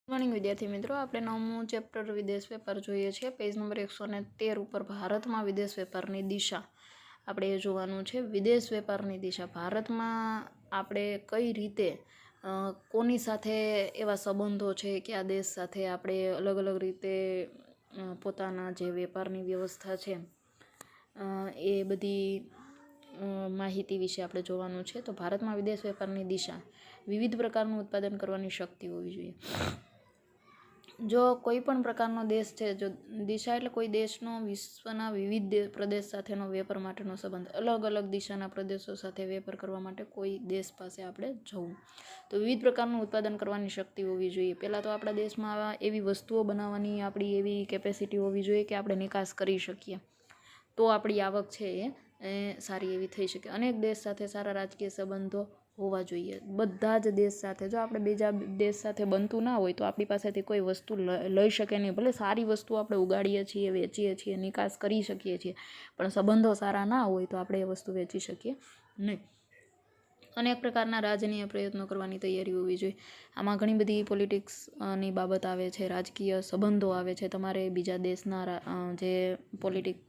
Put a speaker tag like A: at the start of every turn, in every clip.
A: Morning વિદ્યાર્થી મિત્રો, આપણે 9મું ચેપ્ટર વિદેશ વેપાર જોઈએ છીએ. પેજ નંબર 113 ઉપર ભારતમાં વિદેશ વેપારની દિશા આપણે એ જોવાનું છે. વિદેશ વેપારની દિશા ભારતમાં આપણે કઈ રીતે કોની સાથે એવા સંબંધો છે, કયા દેશ સાથે આપણે અલગ અલગ રીતે પોતાના જે વેપારની વ્યવસ્થા છે એ બધી માહિતી વિશે આપણે જોવાનું છે. તો ભારતમાં વિદેશ વેપારની દિશા વિવિધ પ્રકારનું ઉત્પાદન કરવાની શક્તિ હોવી જોઈએ. જો કોઈ પણ પ્રકારનો દેશ છે, જો દિશા એટલે કોઈ દેશનો વિશ્વના વિવિધ પ્રદેશ સાથેનો વેપાર માટેનો સંબંધ, અલગ અલગ દિશાના પ્રદેશો સાથે વેપાર કરવા માટે કોઈ દેશ પાસે આપણે જવું. તો વિવિધ પ્રકારનું ઉત્પાદન કરવાની શક્તિ હોવી જોઈએ. પહેલાં તો આપણા દેશમાં એવી વસ્તુઓ બનાવવાની આપણી એવી કેપેસિટી હોવી જોઈએ કે આપણે નિકાસ કરી શકીએ, તો આપણી આવક છે એ સારી એવી થઈ શકે. અનેક દેશ સાથે સારા રાજકીય સંબંધો હોવા જોઈએ, બધા જ દેશ સાથે. જો આપણે બીજા દેશ સાથે બનતું ના હોય તો આપણી પાસેથી કોઈ વસ્તુ લઈ શકે નહીં. ભલે સારી વસ્તુ આપણે ઉગાડીએ છીએ, વેચીએ છીએ, નિકાસ કરી શકીએ છીએ, પણ સંબંધો સારા ના હોય તો આપણે એ વસ્તુ વેચી શકીએ નહીં. અનેક પ્રકારના રાજનીય પ્રયત્નો કરવાની તૈયારી હોવી જોઈએ. આમાં ઘણી બધી પોલિટિક્સની બાબત આવે છે, રાજકીય સંબંધો આવે છે. તમારે બીજા દેશના જે પોલિટિકલ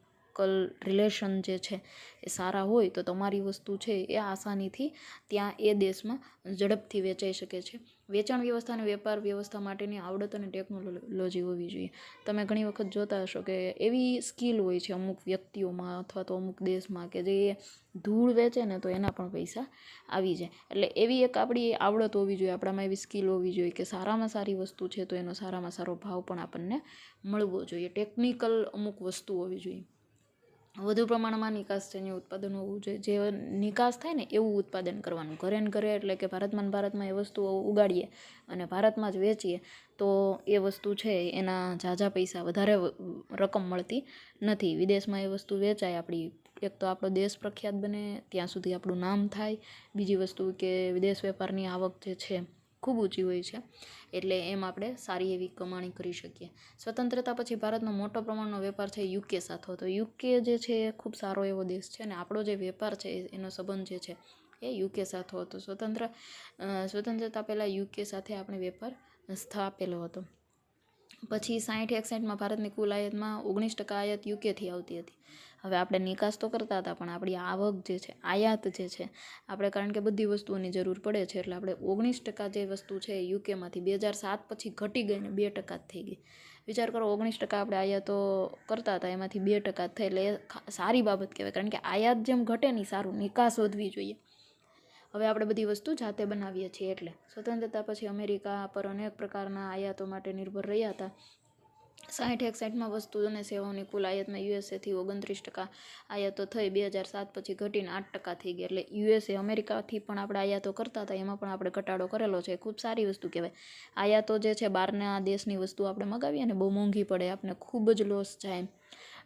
A: રિલેશન જે છે એ સારા હોય તો તમારી વસ્તુ છે એ આસાનીથી ત્યાં એ દેશમાં ઝડપથી વેચાઈ શકે છે. વેચાણ વ્યવસ્થા અને વેપાર વ્યવસ્થા માટેની આવડત અને ટેકનોલોજી હોવી જોઈએ. તમે ઘણી વખત જોતા હશો કે એવી સ્કિલ હોય છે અમુક વ્યક્તિઓમાં અથવા તો અમુક દેશમાં કે જે ધૂળ વેચે ને તો એના પણ પૈસા આવી જાય. એટલે એવી એક આપણી આવડત હોવી જોઈએ, આપણામાં એવી સ્કિલ હોવી જોઈએ કે સારામાં સારી વસ્તુ છે તો એનો સારામાં સારો ભાવ પણ આપણને મળવો જોઈએ. ટેકનિકલ અમુક વસ્તુ હોવી જોઈએ. વધુ પ્રમાણમાં નિકાસજન્ય ઉત્પાદન હોવું જોઈએ. જે નિકાસ થાય ને એવું ઉત્પાદન કરવાનું. ઘરે ને ઘરે એટલે કે ભારતમાં એ વસ્તુઓ ઉગાડીએ અને ભારતમાં જ વેચીએ તો એ વસ્તુ છે એના ઝાઝા પૈસા, વધારે રકમ મળતી નથી. વિદેશમાં એ વસ્તુ વેચાય, આપણી એક તો આપણો દેશ પ્રખ્યાત બને, ત્યાં સુધી આપણું નામ થાય. બીજી વસ્તુ કે વિદેશ વેપારની આવક જે છે ખૂબ ઊંચી હોય છે, એટલે એમ આપણે સારી એવી કમાણી કરી શકીએ. સ્વતંત્રતા પછી ભારતનો મોટો પ્રમાણનો વેપાર છે યુકે સાથે હતો. યુકે જે છે એ ખૂબ સારો એવો દેશ છે અને આપણો જે વેપાર છે એનો સંબંધ જે છે એ યુકે સાથે હતો. સ્વતંત્રતા પહેલાં યુકે સાથે આપણે વેપાર સ્થાપેલો હતો. પછી 60-61માં ભારતની કુલ આયાતમાં 19% આયાત યુકેથી આવતી હતી. હવે આપણે નિકાસ તો કરતા હતા, પણ આપણી આવક જે છે, આયાત જે છે આપણે, કારણ કે બધી વસ્તુઓની જરૂર પડે છે, એટલે આપણે 19% જે વસ્તુ છે યુકેમાંથી 2007 પછી ઘટી ગઈ ને 2% જ થઈ ગઈ. વિચાર કરો, 19% આપણે આયાતો કરતા હતા, એમાંથી 2% થઈ, એટલે એ સારી બાબત કહેવાય. કારણ કે આયાત જેમ ઘટે નહીં, સારું, નિકાસ વધવી જોઈએ. હવે આપણે બધી વસ્તુ જાતે બનાવીએ છીએ. એટલે સ્વતંત્રતા પછી અમેરિકા પર અનેક પ્રકારના આયાતો માટે નિર્ભર રહ્યા હતા. 60-61માં વસ્તુ અને સેવાઓની કુલ આયાતમાં યુએસએથી 29% આયાતો થઈ. 2007 પછી ઘટીને 8% થઈ ગઈ. એટલે યુએસએ, અમેરિકાથી પણ આપણે આયાતો કરતા હતા, એમાં પણ આપણે ઘટાડો કરેલો છે. ખૂબ સારી વસ્તુ કહેવાય. આયાતો જે છે, બહારના દેશની વસ્તુ આપણે મગાવીએ ને બહુ મોંઘી પડે, આપણે ખૂબ જ લોસ જાય,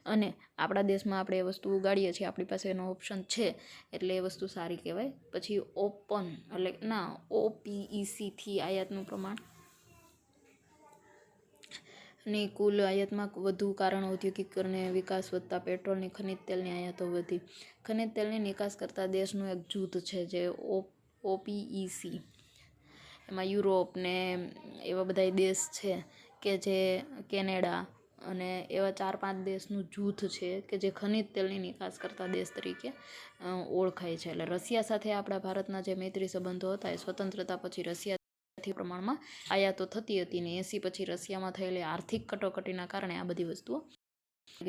A: અને આપણા દેશમાં આપણે એ વસ્તુ ઉગાડીએ છીએ, આપણી પાસે એનો ઓપ્શન છે, એટલે એ વસ્તુ સારી કહેવાય. પછી OPECથી આયાતનું પ્રમાણ ની કુલ આયાતમાં વધુ કારણ ઔદ્યોગિકરણને વિકાસ વધતા પેટ્રોલની, ખનિજ તેલની આયાતો વધી. ખનિજ તેલની નિકાસ કરતા દેશનું એક જૂથ છે જે OPEC, એમાં યુરોપ ને એવા બધા દેશ છે કે જે કેનેડા અને એવા 4-5 દેશનું જૂથ છે કે જે ખનિજ તેલની નિકાસ કરતા દેશ તરીકે ઓળખાય છે. એટલે રશિયા સાથે આપણા ભારતના જે મૈત્રી સંબંધો હતા, એ સ્વતંત્રતા પછી રશિયાથી પ્રમાણમાં આયાતો થતી હતી ને 80 પછી રશિયામાં થયેલી આર્થિક કટોકટીના કારણે આ બધી વસ્તુઓ.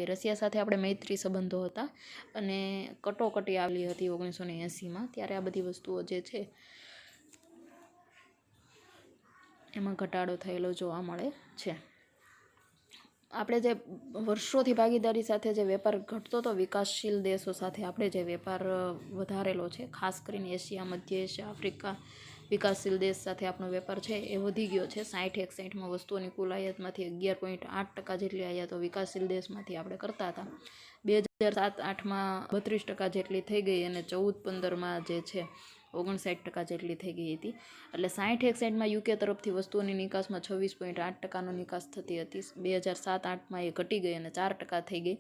A: રશિયા સાથે આપણે મૈત્રી સંબંધો હતા અને કટોકટી આવેલી હતી 1980માં, ત્યારે આ બધી વસ્તુઓ જે છે એમાં ઘટાડો થયેલો જોવા મળે છે. આપણે જે વર્ષોથી ભાગીદારી સાથે જે વેપાર ઘટતો હતો વિકાસશીલ દેશો સાથે, આપણે જે વેપાર વધારેલો છે, ખાસ કરીને એશિયા, મધ્ય એશિયા, આફ્રિકા વિકાસશીલ દેશ સાથે આપણો વેપાર છે એ વધી ગયો છે. 60-61માં વસ્તુઓની કુલ આયાતમાંથી 11.8% જેટલી આયાતો વિકાસશીલ દેશમાંથી આપણે કરતા હતા. 2007-8માં 32% જેટલી થઈ ગઈ અને 14-15માં જે છે 59% જેટલી થઈ ગઈ હતી. એટલે 60-61માં યુકે તરફથી વસ્તુઓની નિકાસમાં 26.8%નો નિકાસ થતી હતી. 2007-8માં એ ઘટી ગઈ અને 4% થઈ ગઈ.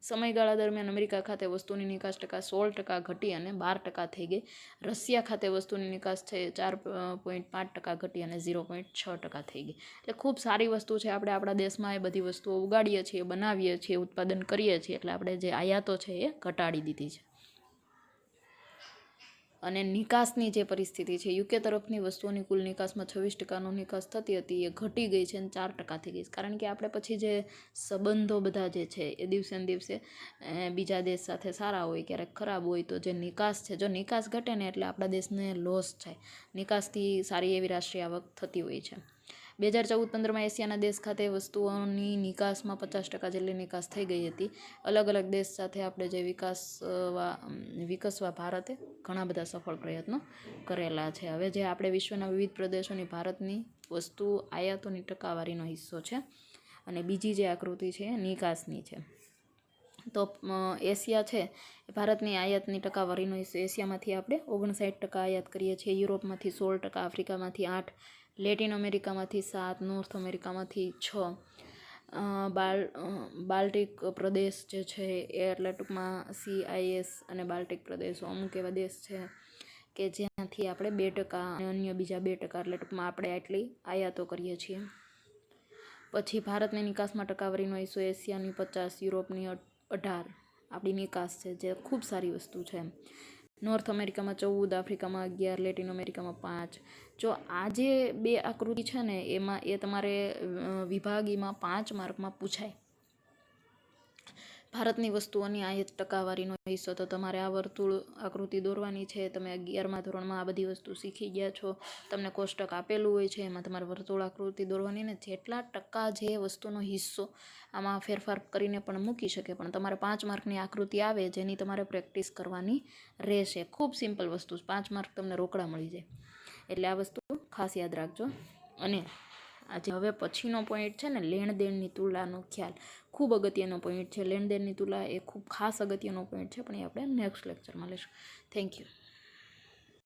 A: સમયગાળા દરમિયાન અમેરિકા ખાતે વસ્તુની નિકાસ ટકા 16% ઘટી અને 12% થઈ ગઈ. રશિયા ખાતે વસ્તુની નિકાસ છે 4.5% ઘટી અને 0.6% થઈ ગઈ. એટલે ખૂબ સારી વસ્તુ છે. આપણે આપણા દેશમાં એ બધી વસ્તુઓ ઉગાડીએ છીએ, બનાવીએ છીએ, ઉત્પાદન કરીએ છીએ, એટલે આપણે જે આયાતો છે એ ઘટાડી દીધી છે. અને નિકાસની જે પરિસ્થિતિ છે, યુકે તરફની વસ્તુઓની કુલ નિકાસમાં 26%નો નિકાસ થતી હતી, એ ઘટી ગઈ છે અને 4% થઈ ગઈ છે. કારણ કે આપણે પછી જે સંબંધો બધા જે છે એ દિવસે ને દિવસે બીજા દેશ સાથે સારા હોય, ક્યારેક ખરાબ હોય, તો જે નિકાસ છે, જો નિકાસ ઘટે ને એટલે આપણા દેશને લોસ થાય. નિકાસથી સારી એવી રાષ્ટ્રીય આવક થતી હોય છે. 2014-15માં એશિયાના દેશ ખાતે વસ્તુઓની નિકાસમાં 50% જેટલી નિકાસ થઈ ગઈ હતી. અલગ અલગ દેશ સાથે આપણે જે વિકસવા ભારતે ઘણા બધા સફળ પ્રયત્નો કરેલા છે. હવે જે આપણે વિશ્વના વિવિધ પ્રદેશોની ભારતની વસ્તુ આયાતોની ટકાવારીનો હિસ્સો છે. અને બીજી જે આકૃતિ છે એ નિકાસની છે. તો એશિયા છે એ ભારતની આયાતની ટકાવારીનો હિસ્સો. એશિયામાંથી આપણે 59% આયાત કરીએ છીએ, યુરોપમાંથી 16%, આફ્રિકામાંથી 8%, લેટિન અમેરિકામાંથી 7%, નોર્થ અમેરિકામાંથી 6%, બાલ્ટિક પ્રદેશ જે છે એ એટલે ટૂંકમાં CIS અને બાલ્ટિક પ્રદેશો અમુક એવા દેશ છે કે જ્યાંથી આપણે 2% અને અન્ય બીજા 2%, એટલે ટૂંકમાં આપણે આટલી આયાતો કરીએ છીએ. પછી ભારતની નિકાસમાં ટકાવારીનો હિસ્સો એશિયાની 50%, યુરોપની 18% આપણી નિકાસ છે, જે ખૂબ સારી વસ્તુ છે. નોર્થ અમેરિકામાં 14%, આફ્રિકામાં 11%, લેટિન અમેરિકામાં 5%. જો આ જે બે આકૃતિ છે ને એમાં એ તમારે વિભાગીમાં 5 માર્કમાં પૂછાય. ભારતની વસ્તુઓની આયાત ટકાવારીનો હિસ્સો, તો તમારે આ વર્તુળ આકૃતિ દોરવાની છે. તમે 11મા ધોરણમાં આ બધી વસ્તુ શીખી ગયા છો. તમને કોષ્ટક આપેલું હોય છે, એમાં તમારે વર્તુળ આકૃતિ દોરવાની ને જેટલા ટકા જે વસ્તુનો હિસ્સો આમાં ફેરફાર કરીને પણ મૂકી શકે, પણ તમારે 5 માર્કની આકૃતિ આવે જેની તમારે પ્રેક્ટિસ કરવાની રહેશે. ખૂબ સિમ્પલ વસ્તુ, 5 માર્ક તમને રોકડા મળી જાય. એટલે આ વસ્તુ ખાસ યાદ રાખજો. અને આજે હવે પછીનો પોઈન્ટ છે ને, લેણદેણની તુલનાનો ખ્યાલ, ખૂબ અગત્યનો પોઈન્ટ છે. લેણદેણની તુલના એ ખૂબ ખાસ અગત્યનો પોઈન્ટ છે, પણ એ આપણે નેક્સ્ટ લેક્ચરમાં લઈશું. Thank you.